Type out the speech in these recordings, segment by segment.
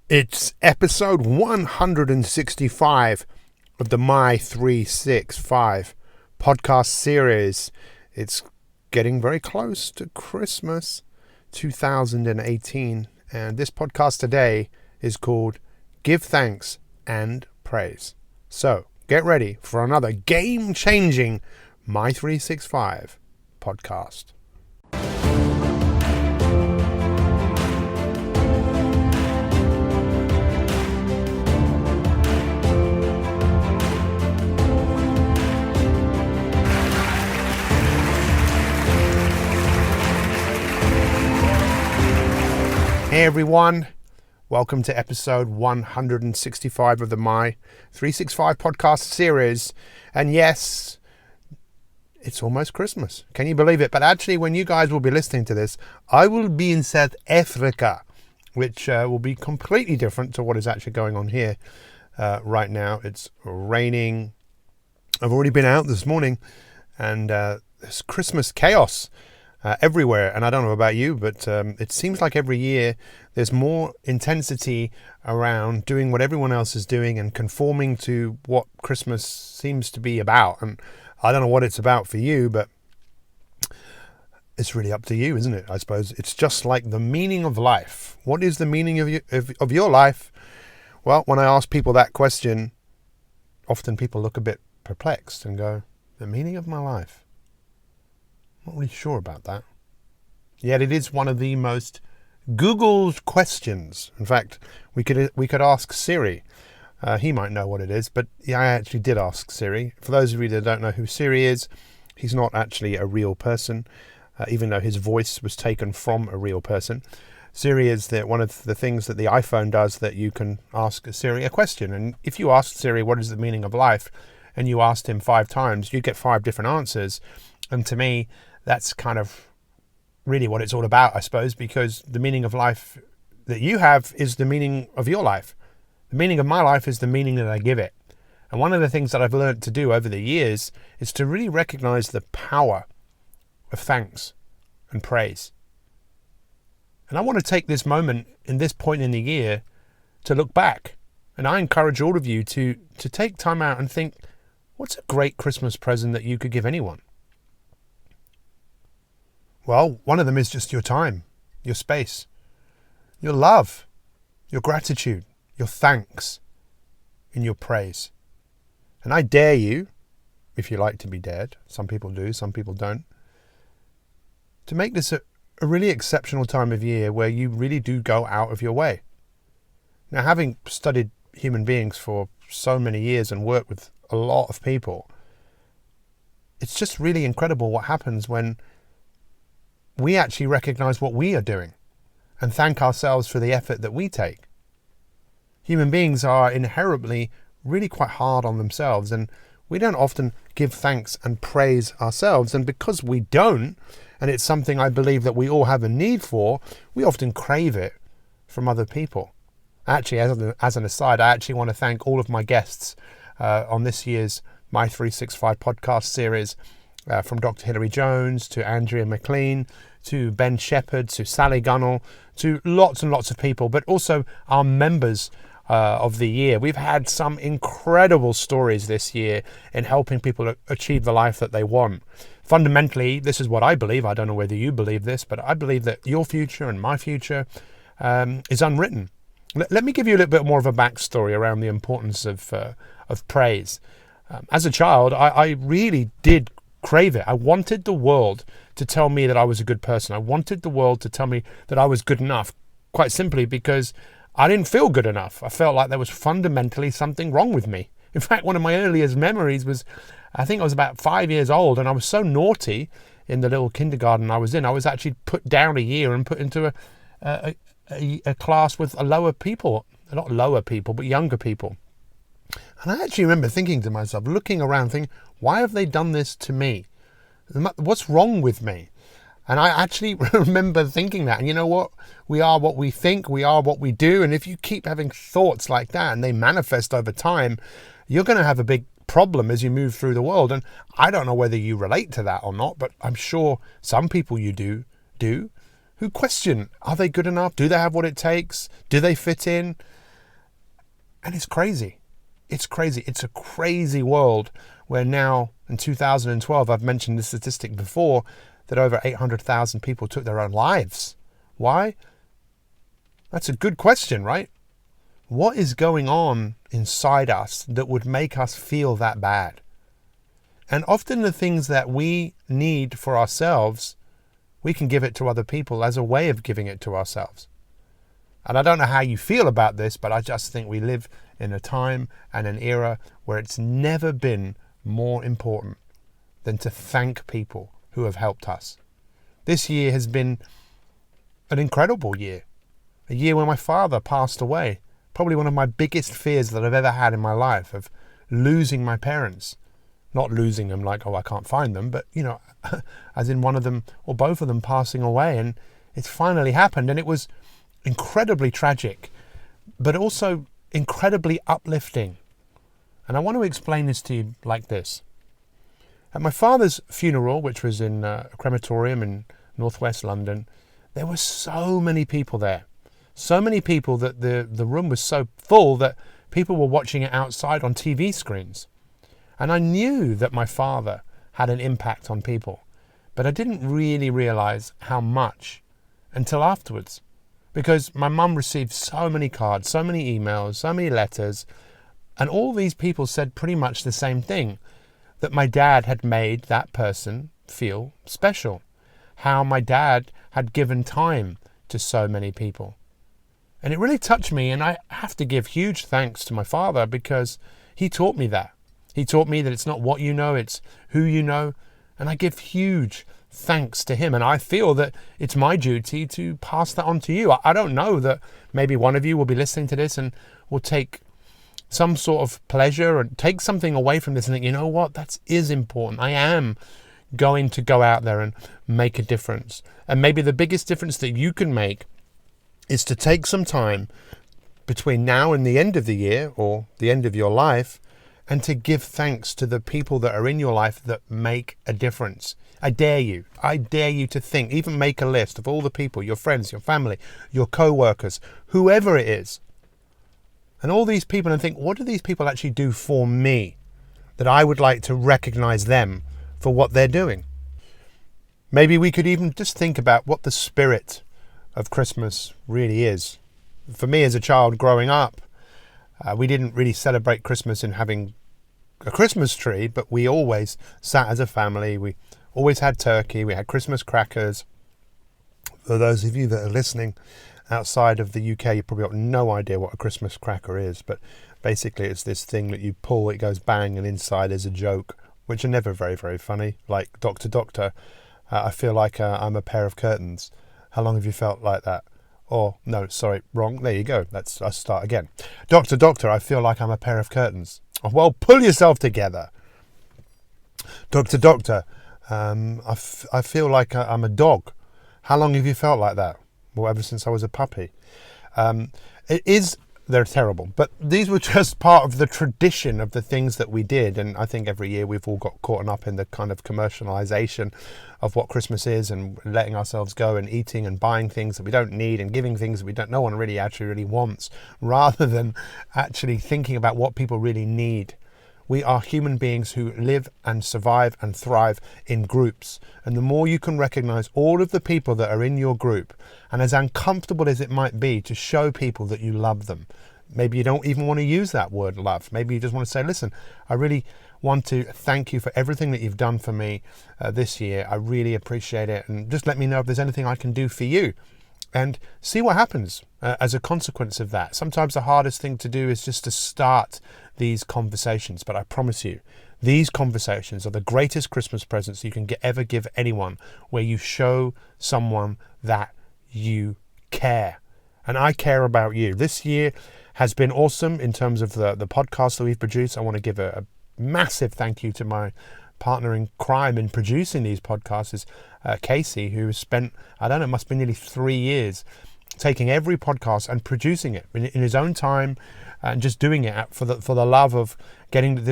It's episode 165 of the My 365 podcast series. It's getting very close to Christmas 2018, and this podcast today is called Give Thanks and Praise. So get ready for another game-changing My 365 podcast. Hey everyone, welcome to episode 165 of the My 365 podcast series. And yes, it's almost Christmas. Can you believe it? But actually, when you guys will be listening to this, I will be in South Africa, which will be completely different to what is actually going on here right now. It's raining. I've already been out this morning, and there's Christmas chaos everywhere. And I don't know about you, but it seems like every year there's more intensity around doing what everyone else is doing and conforming to what Christmas seems to be about. And I don't know what it's about for you, but it's really up to you, isn't it? I suppose it's just like the meaning of life. What is the meaning of your life? Well, when I ask people that question, often people look a bit perplexed and go, the meaning of my life? I'm not really sure about that. Yet it is one of the most Googled questions. In fact, we could ask Siri. He might know what it is, but yeah, I actually did ask Siri. For those of you that don't know who Siri is, he's not actually a real person, even though his voice was taken from a real person. Siri is one of the things that the iPhone does, that you can ask Siri a question. And if you ask Siri what is the meaning of life, and you asked him 5 times, you get 5 different answers. And to me, that's kind of really what it's all about, I suppose, because the meaning of life that you have is the meaning of your life. The meaning of my life is the meaning that I give it. And one of the things that I've learned to do over the years is to really recognize the power of thanks and praise. And I want to take this moment in this point in the year to look back. And I encourage all of you to take time out and think, what's a great Christmas present that you could give anyone? Well, one of them is just your time, your space, your love, your gratitude, your thanks, and your praise. And I dare you, if you like to be dared, some people do, some people don't, to make this a really exceptional time of year where you really do go out of your way. Now, having studied human beings for so many years and worked with a lot of people, it's just really incredible what happens when we actually recognize what we are doing and thank ourselves for the effort that we take. Human beings are inherently really quite hard on themselves, and we don't often give thanks and praise ourselves. And because we don't, and it's something I believe that we all have a need for, we often crave it from other people. Actually, as an aside, I actually want to thank all of my guests on this year's My 365 podcast series, from Dr. Hilary Jones to Andrea McLean, to Ben Shepherd, to Sally Gunnell, to lots and lots of people, but also our members of the year. We've had some incredible stories this year in helping people achieve the life that they want. Fundamentally, this is what I believe. I don't know whether you believe this, but I believe that your future and my future is unwritten. Let me give you a little bit more of a backstory around the importance of praise. As a child, I really did crave it. I wanted the world to tell me that I was a good person. I wanted the world to tell me that I was good enough, quite simply because I didn't feel good enough. I felt like there was fundamentally something wrong with me. In fact, one of my earliest memories was, I think I was about 5 years old, and I was so naughty in the little kindergarten I was in. I was actually put down a year and put into a class with lower people, not lower people, but younger people. And I actually remember thinking to myself, looking around, thinking, why have they done this to me? What's wrong with me? And I actually remember thinking that. And you know what? We are what we think. We are what we do. And if you keep having thoughts like that and they manifest over time, you're going to have a big problem as you move through the world. And I don't know whether you relate to that or not, but I'm sure some people you do who question, are they good enough? Do they have what it takes? Do they fit in? And it's crazy. It's crazy. It's a crazy world where now in 2012, I've mentioned this statistic before, that over 800,000 people took their own lives. Why? That's a good question, right? What is going on inside us that would make us feel that bad? And often the things that we need for ourselves, we can give it to other people as a way of giving it to ourselves. And I don't know how you feel about this, but I just think we live in a time and an era where it's never been more important than to thank people who have helped us. This year has been an incredible year. A year when my father passed away. Probably one of my biggest fears that I've ever had in my life, of losing my parents. Not losing them like, oh, I can't find them, but, as in one of them or both of them passing away. And it's finally happened. And it was incredibly tragic, but also incredibly uplifting. And I want to explain this to you like this. At my father's funeral, which was in a crematorium in northwest London, there were so many people there. So many people that the room was so full that people were watching it outside on TV screens. And I knew that my father had an impact on people, but I didn't really realize how much until afterwards. Because my mum received so many cards, so many emails, so many letters, and all these people said pretty much the same thing, that my dad had made that person feel special. How my dad had given time to so many people. And it really touched me, and I have to give huge thanks to my father, because he taught me that. He taught me that it's not what you know, it's who you know, and I give huge thanks to him. And I feel that it's my duty to pass that on to you. I don't know, that maybe one of you will be listening to this and will take some sort of pleasure and take something away from this and think, you know what, that is important. I am going to go out there and make a difference. And maybe the biggest difference that you can make is to take some time between now and the end of the year or the end of your life, and to give thanks to the people that are in your life that make a difference. I dare you to think, even make a list of all the people, your friends, your family, your co-workers, whoever it is, and all these people, and think, what do these people actually do for me that I would like to recognize them for what they're doing? Maybe we could even just think about what the spirit of Christmas really is. For me as a child growing up, we didn't really celebrate Christmas in having a Christmas tree, but we always sat as a family. We always had turkey. We had Christmas crackers. For those of you that are listening outside of the UK, you probably got no idea what a Christmas cracker is, but basically it's this thing that you pull, it goes bang, and inside is a joke, which are never very, very funny. Like, Doctor, Doctor, I feel like I'm a pair of curtains. How long have you felt like that? Or, no, sorry, wrong. There you go. Let's start again. Doctor, Doctor, I feel like I'm a pair of curtains. Oh, well, pull yourself together. Doctor, Doctor, I feel like I'm a dog. How long have you felt like that? Well, ever since I was a puppy. They're terrible, but these were just part of the tradition of the things that we did. And I think every year we've all got caught up in the kind of commercialization of what Christmas is, and letting ourselves go and eating and buying things that we don't need and giving things that we don't, no one really actually wants, rather than actually thinking about what people really need. We are human beings who live and survive and thrive in groups. And the more you can recognize all of the people that are in your group, and as uncomfortable as it might be to show people that you love them, maybe you don't even want to use that word love. Maybe you just want to say, listen, I really want to thank you for everything that you've done for me this year. I really appreciate it. And just let me know if there's anything I can do for you. And see what happens as a consequence of that. Sometimes the hardest thing to do is just to start these conversations. But I promise you, these conversations are the greatest Christmas presents you can ever give anyone, where you show someone that you care. And I care about you. This year has been awesome in terms of the podcast that we've produced. I want to give a massive thank you to my partner in crime in producing these podcasts, is Casey, who has spent, I don't know, it must be nearly 3 years taking every podcast and producing it in his own time, and just doing it for the love of getting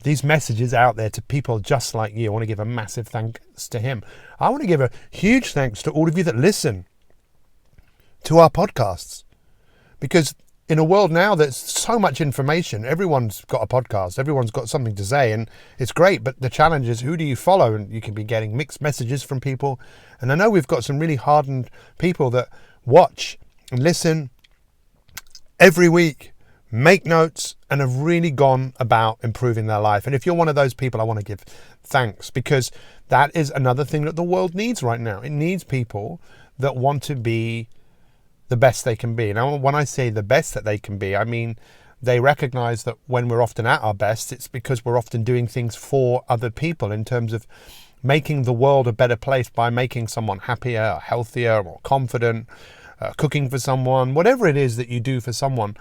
these messages out there to people just like you. I want to give a massive thanks to him. I want to give a huge thanks to all of you that listen to our podcasts, because in a world now that's so much information, everyone's got a podcast, everyone's got something to say, and it's great. But the challenge is, who do you follow? And you can be getting mixed messages from people. And I know we've got some really hardened people that watch and listen every week, make notes, and have really gone about improving their life. And if you're one of those people, I want to give thanks, because that is another thing that the world needs right now. It needs people that want to be the best they can be. Now, when I say the best that they can be, I mean they recognize that when we're often at our best, it's because we're often doing things for other people in terms of making the world a better place by making someone happier, healthier, more confident, cooking for someone, whatever it is that you do for someone,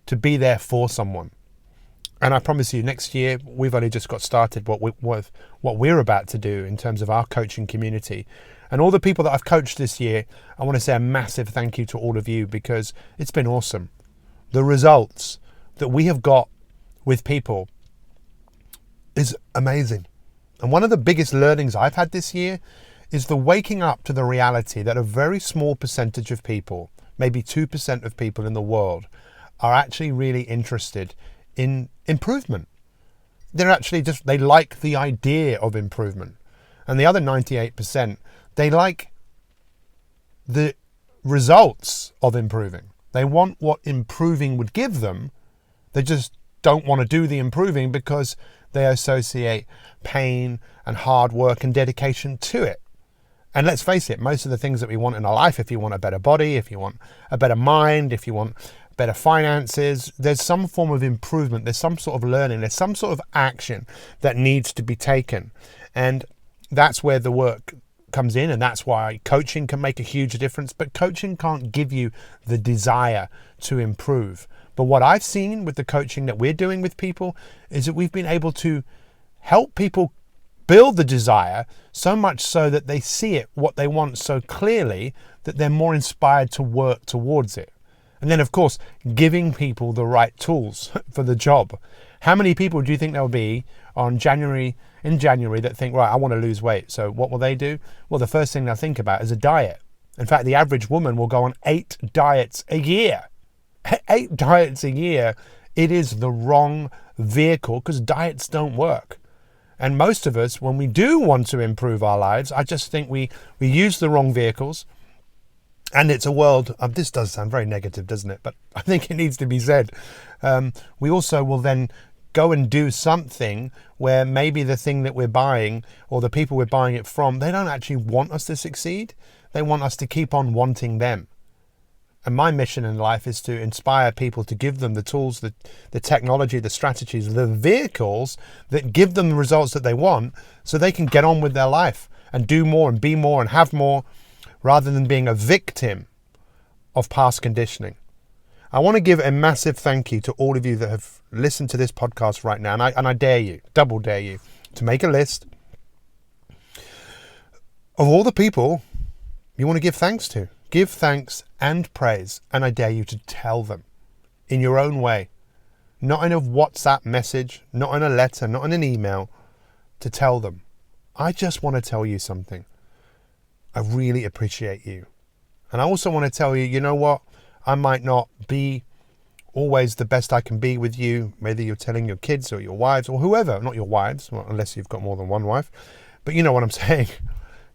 to be there for someone. And I promise you, next year, we've only just got started what we're about to do in terms of our coaching community. And all the people that I've coached this year, I want to say a massive thank you to all of you, because it's been awesome. The results that we have got with people is amazing. And one of the biggest learnings I've had this year is the waking up to the reality that a very small percentage of people, maybe 2% of people in the world, are actually really interested in improvement. They're actually they like the idea of improvement. And the other 98%, they like the results of improving. They want what improving would give them. They just don't want to do the improving because they associate pain and hard work and dedication to it. And let's face it, most of the things that we want in our life, if you want a better body, if you want a better mind, if you want better finances, there's some form of improvement, there's some sort of learning, there's some sort of action that needs to be taken. And that's where the work comes in, and that's why coaching can make a huge difference. But coaching can't give you the desire to improve. But what I've seen with the coaching that we're doing with people is that we've been able to help people build the desire, so much so that they see it, what they want, so clearly that they're more inspired to work towards it. And then, of course, giving people the right tools for the job. How many people do you think there'll be in January that think, right, I want to lose weight? So what will they do? Well, the first thing they'll think about is a diet. In fact, the average woman will go on 8 diets a year. 8 diets a year. It is the wrong vehicle, because diets don't work. And most of us, when we do want to improve our lives, I just think we use the wrong vehicles. And it's a world, this does sound very negative, doesn't it? But I think it needs to be said. We also will then go and do something where maybe the thing that we're buying, or the people we're buying it from, they don't actually want us to succeed. They want us to keep on wanting them. And my mission in life is to inspire people, to give them the tools, the technology, the strategies, the vehicles that give them the results that they want, so they can get on with their life and do more and be more and have more, rather than being a victim of past conditioning. I want to give a massive thank you to all of you that have listened to this podcast right now. And I dare you, double dare you, to make a list of all the people you want to give thanks to. Give thanks and praise. And I dare you to tell them in your own way. Not in a WhatsApp message, not in a letter, not in an email. To tell them, I just want to tell you something. I really appreciate you. And I also want to tell you, you know what? I might not be always the best I can be with you. Whether you're telling your kids or your wives or whoever, not your wives, well, unless you've got more than one wife. But you know what I'm saying.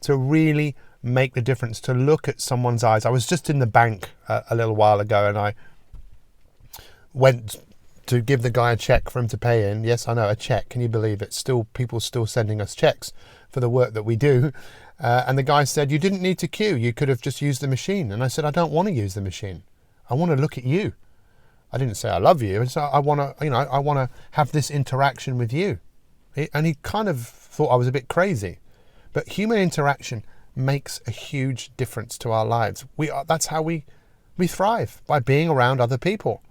To really make the difference, to look at someone's eyes. I was just in the bank a little while ago, and I went to give the guy a check for him to pay in. Yes, I know, a check. Can you believe it? People still sending us checks for the work that we do. And the guy said, you didn't need to queue. You could have just used the machine. And I said, I don't want to use the machine. I want to look at you. I didn't say I love you. I said, I want to have this interaction with you. And he kind of thought I was a bit crazy. But human interaction makes a huge difference to our lives. That's how we thrive, by being around other people.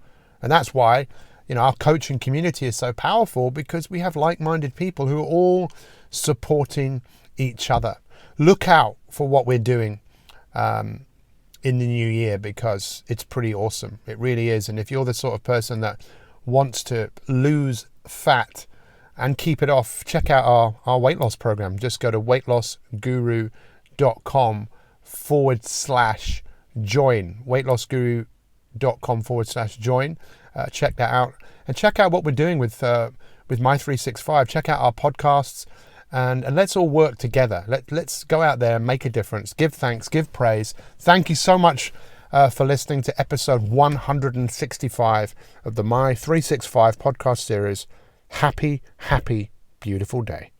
And that's why, our coaching community is so powerful, because we have like-minded people who are all supporting each other. Look out for what we're doing in the new year, because it's pretty awesome. It really is. And if you're the sort of person that wants to lose fat and keep it off, check out our weight loss program. Just go to weightlossguru.com/join. Weightlossguru.com my365.com/join. Check that out. And check out what we're doing with My365. Check out our podcasts. And let's all work together. Let's go out there and make a difference. Give thanks, give praise. Thank you so much for listening to episode 165 of the My365 podcast series. Happy, beautiful day.